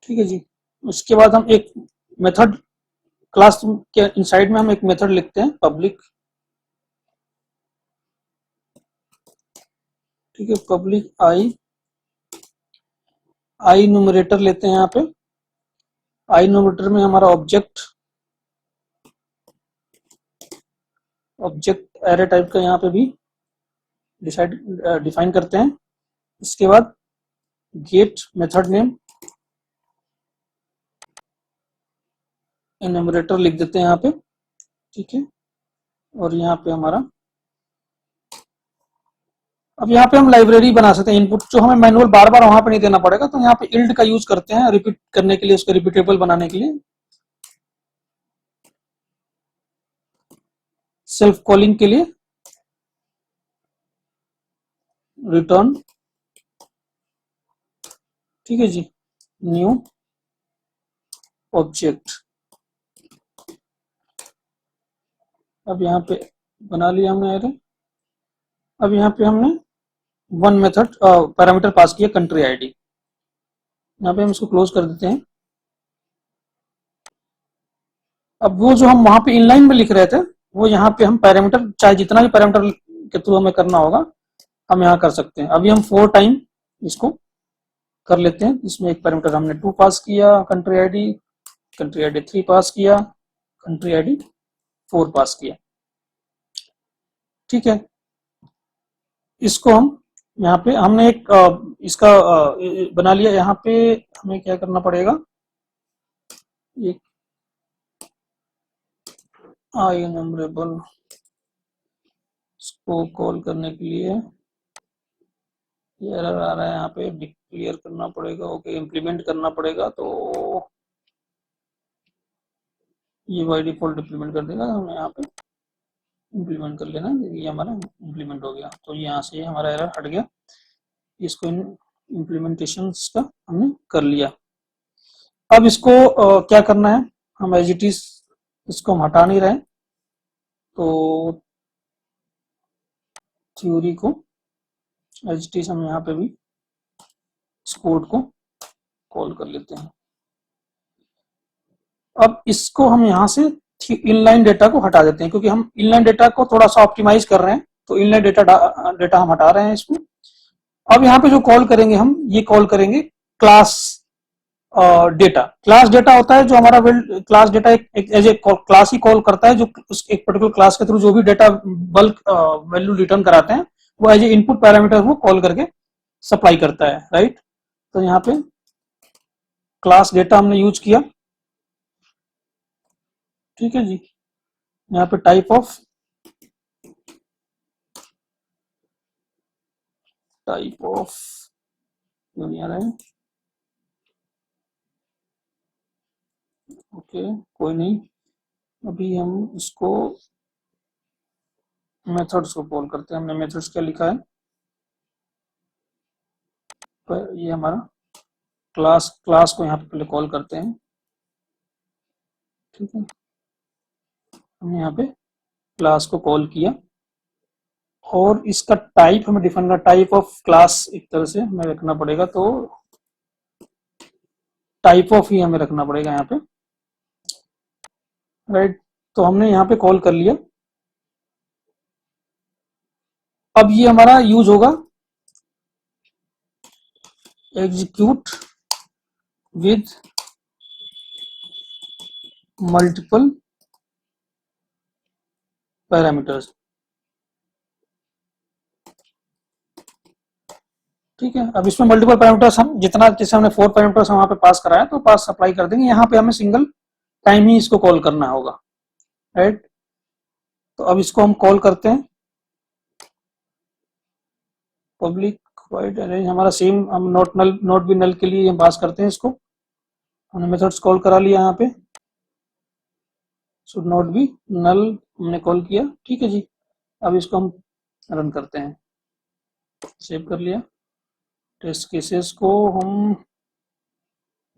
Speaker 1: ठीक है जी। उसके बाद हम एक मेथड क्लास के इनसाइड में हम एक मेथड लिखते हैं पब्लिक, ठीक है, पब्लिक आई न्यूमरेटर लेते हैं। यहाँ पे आई न्यूमरेटर में हमारा ऑब्जेक्ट एरे टाइप का यहाँ पे भी डिफाइन करते हैं। इसके बाद गेट मेथड नेम एन्यूमरेटर लिख देते हैं यहाँ पे, ठीक है। और यहाँ पे हमारा, अब यहाँ पे हम लाइब्रेरी बना सकते हैं, इनपुट जो हमें मैनुअल बार बार वहां पे नहीं देना पड़ेगा, तो यहाँ पे इल्ड का यूज करते हैं रिपीट करने के लिए, उसको रिपीटेबल बनाने के लिए। सेल्फ कॉलिंग के लिए रिटर्न, ठीक है जी, न्यू ऑब्जेक्ट। अब यहाँ पे बना लिया हमने एरे। अब यहाँ पे हमने वन मेथड पैरामीटर पास किया कंट्री आईडी, यहाँ पे हम इसको क्लोज कर देते हैं। अब वो जो हम वहां पे इनलाइन में लिख रहे थे, वो यहाँ पे हम पैरामीटर, चाहे जितना भी पैरामीटर के थ्रू हमें करना होगा हम यहाँ कर सकते हैं। अभी हम 4 टाइम इसको कर लेते हैं। इसमें एक पैरामीटर हमने 2 पास किया, कंट्री आईडी 3 पास किया, कंट्री आईडी 4 पास किया, ठीक है। इसको हम यहाँ पे हमने एक इसका बना लिया। यहाँ पे हमें क्या करना पड़ेगा, एक आई नंबरेबल इसको कॉल करने के लिए ये एरर आ रहा है, यहाँ पे डिक्लेयर करना पड़ेगा, ओके, इम्प्लीमेंट करना पड़ेगा। तो ये बाय डिफॉल्ट इम्प्लीमेंट कर देगा, हमें यहाँ पे इम्प्लीमेंट कर लेना, ये हमारा इम्प्लीमेंट हो गया। तो यहाँ से हमारा एरर हट गया, इसको इम्प्लीमेंटेशन का हमने कर लिया। अब इसको क्या करना है, हम एज इट इज इसको हम हटा नहीं रहे, तो थ्योरी को एज इट इज हम यहाँ पे भी इस कोड को कॉल कर लेते हैं। अब इसको हम यहाँ से इनलाइन डेटा को हटा देते हैं, क्योंकि हम इनलाइन डेटा को थोड़ा सा ऑप्टिमाइज कर रहे हैं, तो इनलाइन डेटा हम हटा रहे हैं इसमें। अब यहाँ पे जो कॉल करेंगे हम, ये कॉल करेंगे क्लास डेटा। क्लास डेटा होता है जो हमारा क्लास डेटा एक एज ए क्लास ही कॉल करता है, जो एक पर्टिकुलर क्लास के थ्रू जो भी डेटा बल्क वैल्यू रिटर्न कराते हैं वो एज ए इनपुट पैरामीटर वो कॉल करके सप्लाई करता है, राइट। तो यहाँ पे क्लास डेटा हमने यूज किया, ठीक है जी। यहाँ पे टाइप ऑफ क्यों नहीं आ रहा है, ओके, कोई नहीं। अभी हम इसको मेथड्स को कॉल करते हैं। हमने मेथड्स क्या लिखा है, तो ये हमारा क्लास को यहाँ पे पहले कॉल करते हैं, ठीक है। हमने यहाँ पे क्लास को कॉल किया और इसका टाइप हमें डिफाइन करना, टाइप ऑफ क्लास एक तरह से हमें रखना पड़ेगा, तो टाइप ऑफ ही हमें रखना पड़ेगा यहाँ पे, राइट। तो हमने यहाँ पे कॉल कर लिया। अब ये हमारा यूज होगा एग्जीक्यूट विद मल्टीपल पैरामीटर्स, ठीक है। अब इसमें मल्टीपल पैरामीटर्स हम जितना, जैसे हमने 4 पैरामीटर्स वहां पे पास कराया तो पास अप्लाई कर देंगे, यहाँ पे हमें सिंगल टाइम ही इसको कॉल करना होगा, राइट। तो अब इसको हम कॉल करते हैं पब्लिक वाइड अरेंज, हमारा सेम, हम नॉट भी नल के लिए हम पास करते हैं इसको। हमने मेथड्स कॉल करा लिया यहाँ पे। शुड नॉट बी नल हमने कॉल किया, ठीक है जी। अब इसको हम रन करते हैं, सेव कर लिया। टेस्ट केसेस को हम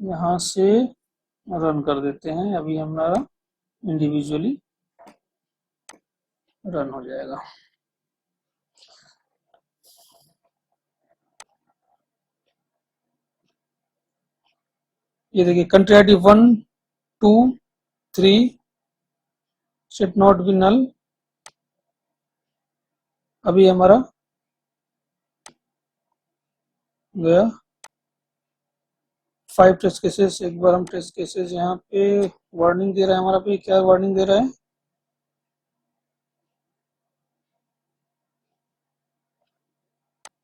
Speaker 1: यहाँ से रन कर देते हैं, अभी हमारा इंडिविजुअली रन हो जाएगा। ये देखिए country ID 1 2 3 should not be null, अभी हमारा गया 5 टेस्ट केसेस। एक बार हम टेस्ट केसेस यहाँ पे वार्निंग दे रहा है हमारा, पे क्या वार्निंग दे रहा है,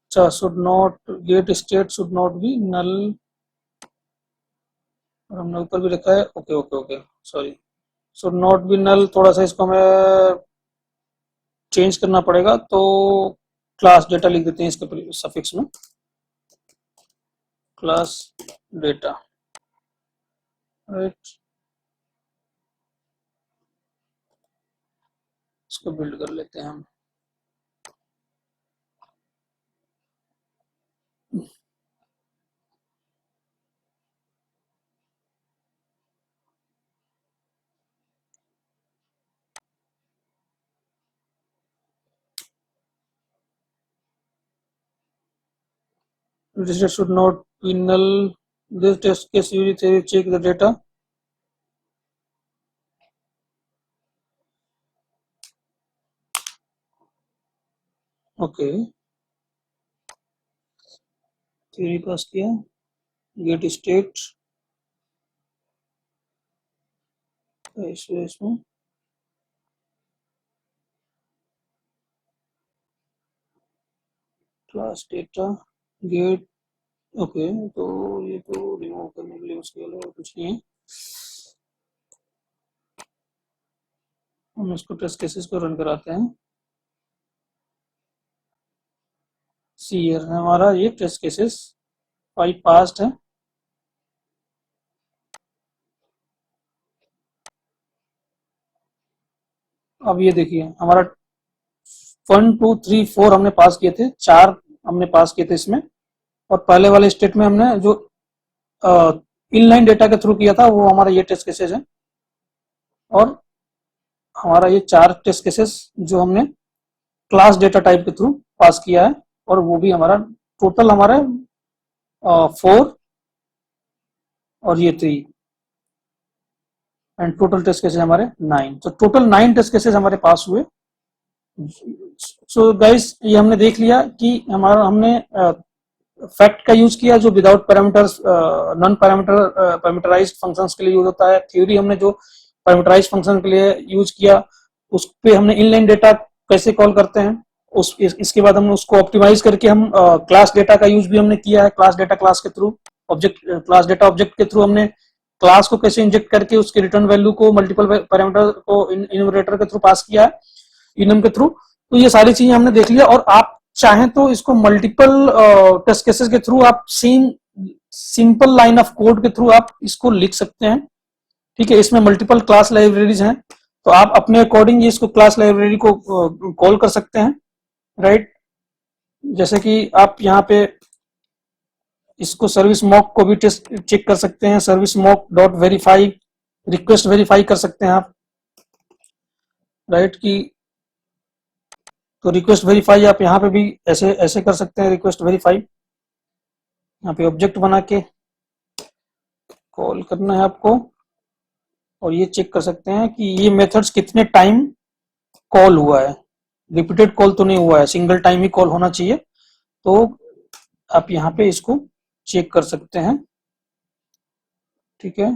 Speaker 1: अच्छा should not get state should not be null, और हमने ऊपर भी लिखा है okay okay okay sorry should not be null, थोड़ा सा इसको हमें चेंज करना पड़ेगा, तो क्लास डेटा लिख देते हैं इसके सफिक्स में, क्लास डेटा, राइट। इसको बिल्ड कर लेते हैं हम। Register should not be null. This test case usually check the data. Okay. theory पास किया, get state इसमें क्लास डेटा गेट ओके, तो ये तो रिमूव करने के लिए उसके अलावा कुछ नहीं है। हम इसको टेस्ट केसेस को रन कराते हैं। सी है हमारा ये टेस्ट केसेस 5 पास्ट है। अब ये देखिए हमारा 1 2 3 4 हमने पास किए थे, 4 हमने पास किए थे इसमें, और पहले वाले स्टेट में हमने जो इनलाइन डेटा के थ्रू किया था वो हमारा ये टेस्ट केसेस है, और हमारा ये 4 टेस्ट केसेस जो हमने क्लास डेटा टाइप के थ्रू पास किया है, और वो भी हमारा टोटल हमारे 4 और ये 3 एंड टोटल टेस्ट केसेस हमारे 9, तो टोटल 9 टेस्ट केसेस हमारे पास हुए। सो गाइस ये हमने देख लिया कि हमारा हमने फैक्ट का यूज किया जो without parameters non parameterized functions के लिए यूज होता है। थ्योरी हमने जो पैरामीटराइज्ड फंक्शन के लिए यूज किया, उस पे हमने इनलाइन डेटा कैसे कॉल करते हैं, इसके बाद हमने उसको ऑप्टिमाइज करके हम क्लास डेटा का यूज भी हमने किया है। क्लास डेटा क्लास के through object class data object के थ्रू हमने क्लास को कैसे इंजेक्ट करके उसके रिटर्न वैल्यू को मल्टीपल पैरामीटर को इन्यूमरेटर के थ्रू पास किया है इनम के थ्रू। तो ये सारी चीजें हमने देख लिया, और आप चाहें तो इसको मल्टीपल टेस्ट केसेस के थ्रू आप same simple line of code के थ्रू आप इसको लिख सकते हैं, ठीक है। इसमें मल्टीपल क्लास लाइब्रेरीज हैं, तो आप अपने अकॉर्डिंग इसको क्लास लाइब्रेरी को कॉल कर सकते हैं, राइट। जैसे कि आप यहाँ पे इसको सर्विस मॉक को भी टेस्ट चेक कर सकते हैं, service mock dot verify request verify कर सकते हैं आप, राइट। की तो रिक्वेस्ट वेरीफाई आप यहाँ पे भी ऐसे ऐसे कर सकते हैं, रिक्वेस्ट वेरीफाई यहाँ पे ऑब्जेक्ट बना के कॉल करना है आपको, और ये चेक कर सकते हैं कि ये मेथड्स कितने टाइम कॉल हुआ है, रिपीटेड कॉल तो नहीं हुआ है, सिंगल टाइम ही कॉल होना चाहिए। तो आप यहाँ पे इसको चेक कर सकते हैं, ठीक है।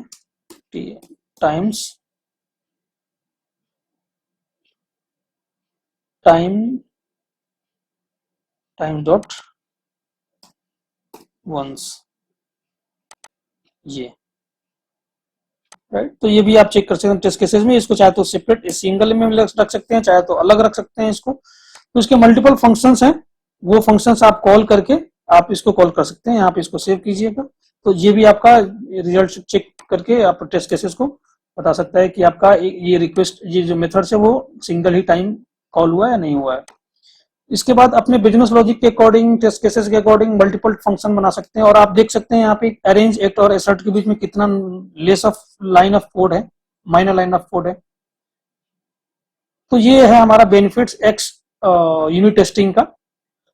Speaker 1: टाइम्स टाइम डॉट वंस, ये राइट। तो ये भी आप चेक कर सकते हैं टेस्ट केसेस में। इसको चाहे तो सेपरेट सिंगल में रख सकते हैं, चाहे तो अलग रख सकते हैं इसको। तो इसके मल्टीपल फंक्शंस हैं, वो फंक्शंस आप कॉल करके आप इसको कॉल कर सकते हैं। यहाँ पे इसको सेव कीजिएगा, तो ये भी आपका रिजल्ट चेक करके आप टेस्ट केसेस को बता सकता है कि आपका ये रिक्वेस्ट, ये जो मेथड है वो सिंगल ही टाइम कॉल हुआ है या नहीं हुआ है। इसके बाद अपने बिजनेस लॉजिक के अकॉर्डिंग, टेस्ट केसेस के अकॉर्डिंग मल्टीपल फंक्शन बना सकते हैं। और आप देख सकते हैं यहाँ पे अरेंज, एक्ट और एसर्ट के बीच में कितना less of line of code है, माइनर लाइन ऑफ कोड है। तो ये है हमारा बेनिफिट्स एक्स यूनिट टेस्टिंग का।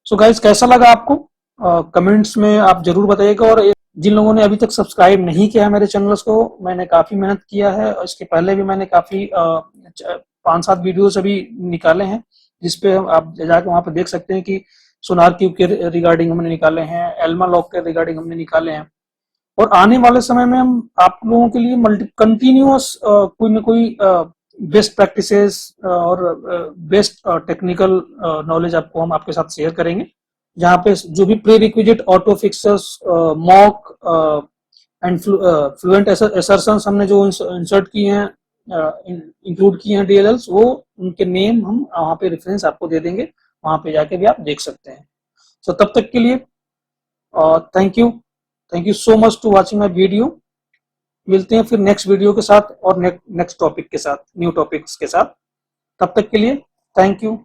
Speaker 1: सो गाइस, कैसा लगा आपको? कमेंट्स में आप जरूर बताइएगा। और जिन लोगों ने अभी तक सब्सक्राइब नहीं किया है मेरे चैनल्स को, मैंने काफी मेहनत किया है। इसके पहले भी मैंने काफी 5-7 वीडियोस अभी निकाले हैं, जिसपे आप जाके वहां पे देख सकते हैं कि सोनार क्यूब के रिगार्डिंग हमने निकाले हैं, एल्मा लॉक के रिगार्डिंग हमने निकाले हैं। और आने वाले समय में हम आप लोगों के लिए कंटिन्यूअस कोई ना कोई बेस्ट प्रैक्टिसेस और बेस्ट टेक्निकल नॉलेज आपको हम आपके साथ शेयर करेंगे, जहाँ पे जो भी pre requisite auto fixers, mock and fluent assertions हमने जो इंसर्ट किए हैं, इंक्लूड किए हैं डीएलएल्स, वो उनके नेम हम वहाँ पे रेफरेंस आपको दे देंगे, वहाँ पे जाके भी आप देख सकते हैं। सो तब तक के लिए thank you so much to watching my video. मिलते हैं फिर नेक्स्ट वीडियो के साथ और नेक्स्ट टॉपिक के साथ, न्यू टॉपिक्स के साथ। तब तक के लिए थैंक यू।